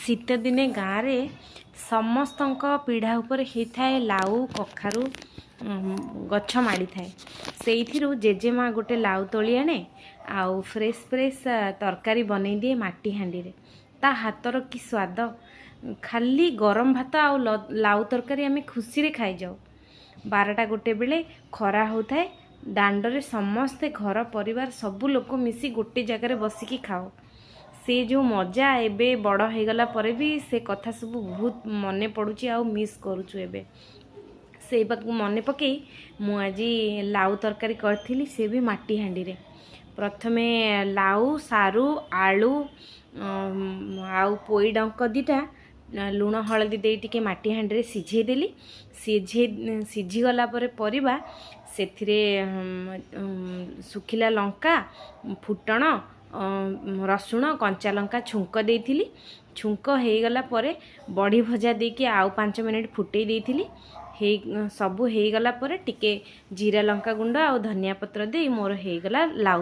शीत दिने गाँव में समस्त पीढ़ा उपर होता है लाउ कखारू गछ माड़ी थाए से जेजेमा गोटे लाउ तोली आने आउ फ्रेश फ्रेश तरकारी बनै दिए माटी हांडी रे ता हाथर कि स्वाद खाली गरम भात आउ लाउ तरकारी आम खुशी रे खाई जाऊ। 12टा गोटे बेले खरा होता है दांडरे समस्ते घर परिवार सबू लोक मिसी गोटे जगार बसिकी खाओ से जो मजा एबे बड़ हो गला पर भी से कथा सब बहुत मने पड़ुची आ मिस करूछु एबे से मने पकई मु आज लाउ तरकारी करथिली से भी माटी हांडी रे प्रथमे लाउ सारू आलू आउ पोई डंक दीटा लुण हलदी दे टिके माटी हांडी रे सिझे देली सिझी गला परे परिबा सेथिरे सुखिला लंका फुटण रसुण कंचा लंका छुंक देइथिली छुंक हो गला परे बड़ी भजा देकी आउ 5 मिनिट फुटई देइथिली हे सबु हो गला परे टिके जीरा लंका गुंड आ धनिया पत्र दे मोर हो गला लाउ।